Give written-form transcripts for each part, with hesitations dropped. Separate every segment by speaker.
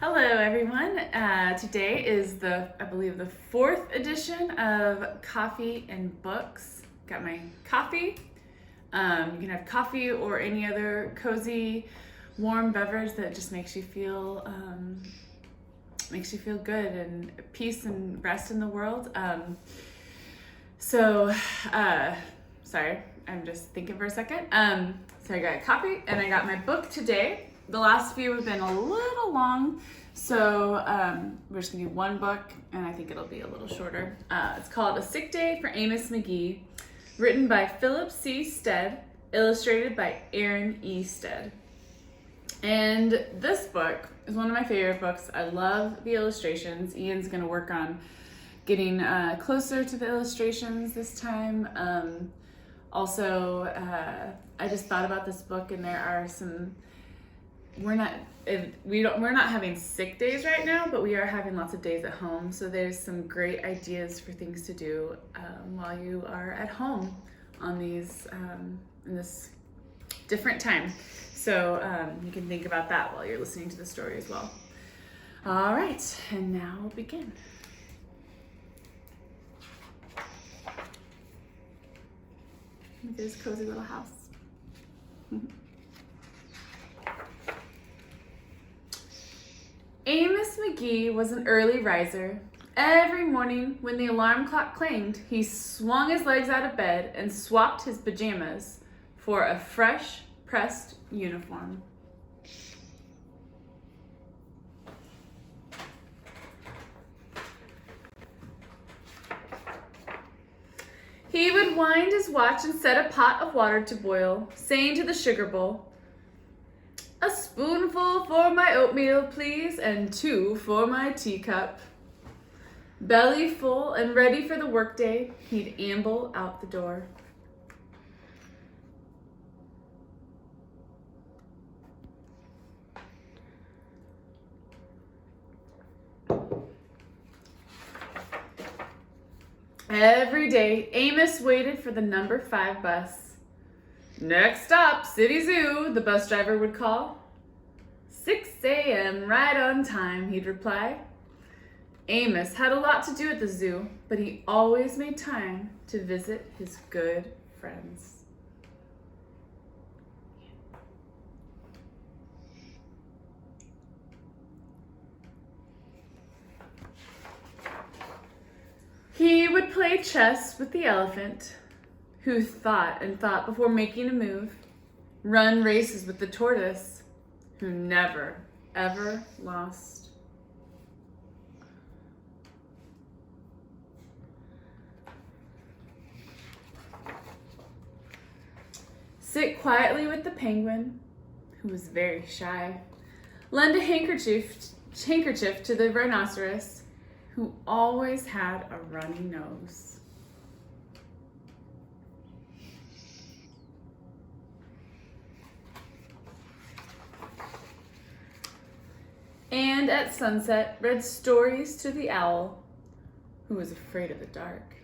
Speaker 1: Hello, everyone. Today is I believe, the fourth edition of Coffee and Books. Got my coffee. You can have coffee or any other cozy, warm beverage that just makes you feel good and peace and rest in the world. Sorry, I'm just thinking for a second. So I got coffee and I got my book today. The last few have been a little long, so we're just gonna do one book, and I think it'll be a little shorter. It's called A Sick Day for Amos McGee, written by Philip C. Stead, illustrated by Aaron E. Stead. And this book is one of my favorite books. I love the illustrations. Ian's gonna work on getting closer to the illustrations this time. I just thought about this book, and there are some. We're not having sick days right now, but we are having lots of days at home. So there's some great ideas for things to do while you are at home on these in this different time. So you can think about that while you're listening to the story as well. All right, and now we'll begin. Look at this cozy little house. Amos McGee was an early riser. Every morning when the alarm clock clanged, he swung his legs out of bed and swapped his pajamas for a fresh, pressed uniform. He would wind his watch and set a pot of water to boil, saying to the sugar bowl, "A spoonful for my oatmeal, please, and 2 for my teacup." Belly full and ready for the workday, he'd amble out the door. Every day, Amos waited for the number 5 bus. "Next stop, City Zoo," the bus driver would call. 6 a.m., right on time, he'd reply. Amos had a lot to do at the zoo, but he always made time to visit his good friends. He would play chess with the elephant, who thought and thought before making a move, run races with the tortoise, who never, ever lost. Sit quietly with the penguin, who was very shy. Lend a handkerchief to the rhinoceros, who always had a runny nose. And at sunset, read stories to the owl, who was afraid of the dark.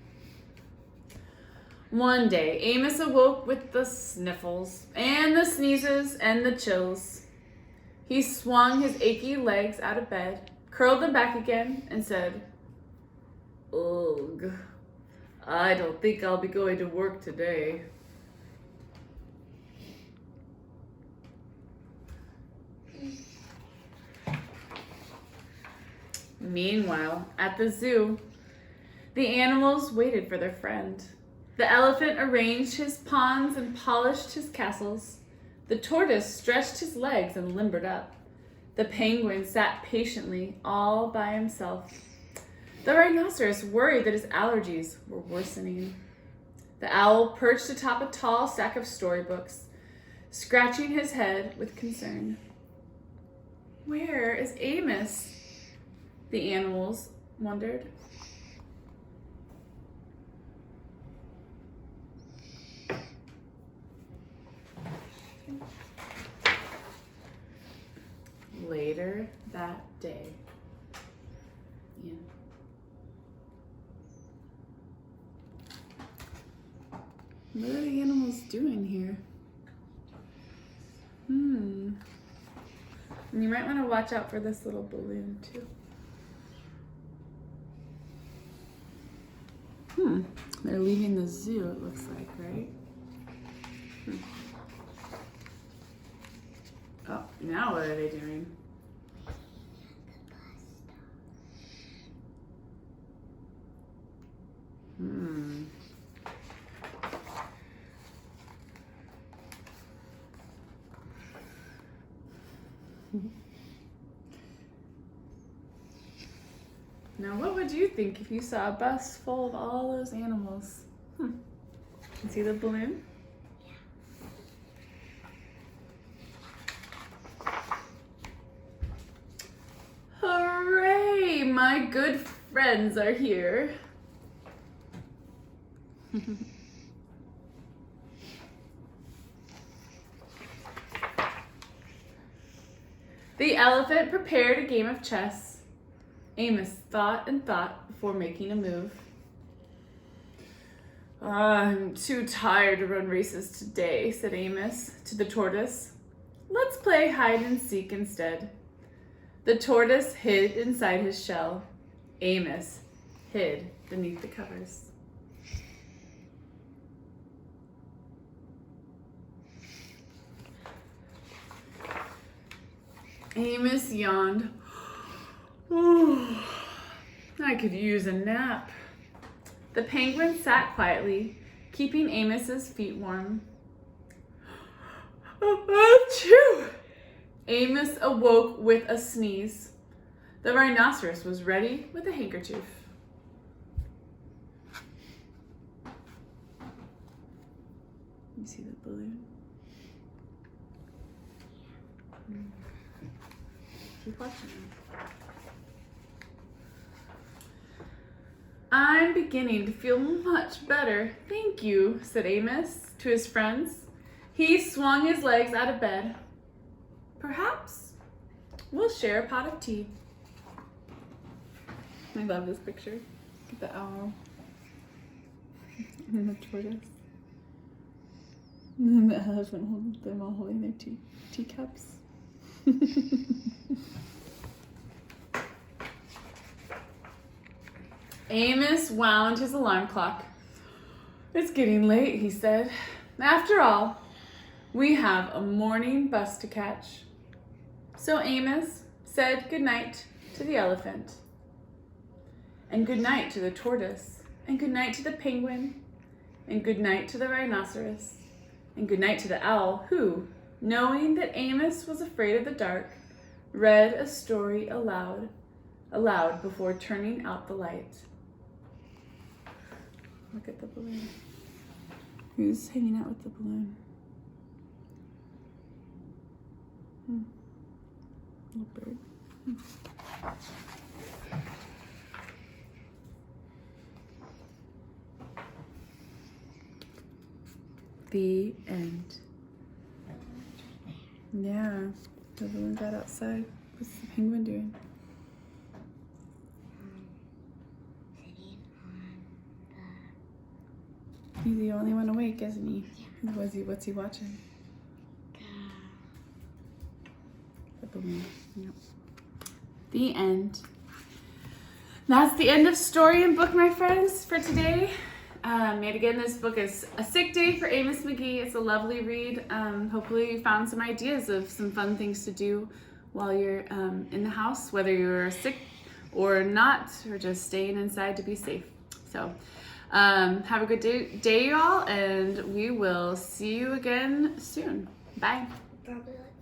Speaker 1: One day, Amos awoke with the sniffles, and the sneezes, and the chills. He swung his achy legs out of bed, curled them back again, and said, "Ugh, I don't think I'll be going to work today." Meanwhile, at the zoo, the animals waited for their friend. The elephant arranged his pawns and polished his castles. The tortoise stretched his legs and limbered up. The penguin sat patiently all by himself. The rhinoceros worried that his allergies were worsening. The owl perched atop a tall stack of storybooks, scratching his head with concern. "Where is Amos?" the animals wondered. Later that day. Yeah. What are the animals doing here? And you might want to watch out for this little balloon too. They're leaving the zoo, it looks like, right? Oh, now what are they doing? Now, what would you think if you saw a bus full of all those animals? You see the balloon? Hooray! My good friends are here. The elephant prepared a game of chess. Amos thought and thought before making a move. I'm too tired to run races today, said Amos to the tortoise. Let's play hide and seek instead. The tortoise hid inside his shell. Amos hid beneath the covers. Amos yawned. Ooh, I could use a nap. The penguin sat quietly, keeping Amos's feet warm. Achoo! Amos awoke with a sneeze. The rhinoceros was ready with a handkerchief. You see the balloon? Keep watching it. I'm beginning to feel much better, thank you, said Amos to his friends. He swung his legs out of bed. Perhaps we'll share a pot of tea. I love this picture. Look at the owl and the tortoise. And then the elephant, them all holding their teacups. Amos wound his alarm clock. It's getting late, he said. After all, we have a morning bus to catch. So Amos said goodnight to the elephant, and goodnight to the tortoise, and goodnight to the penguin, and goodnight to the rhinoceros, and goodnight to the owl, who, knowing that Amos was afraid of the dark, read a story aloud before turning out the light. Look at the balloon. Who's hanging out with the balloon? Little bird. The end. Yeah, the balloon got outside. What's the penguin doing? He's the only one awake, isn't he? What's he watching? The balloon. Yep. The end. That's the end of story and book, my friends, for today. Yet again, this book is A Sick Day for Amos McGee. It's a lovely read. Hopefully you found some ideas of some fun things to do while you're in the house, whether you're sick or not, or just staying inside to be safe. So have a good day, y'all, and we will see you again soon. Bye.
Speaker 2: Probably like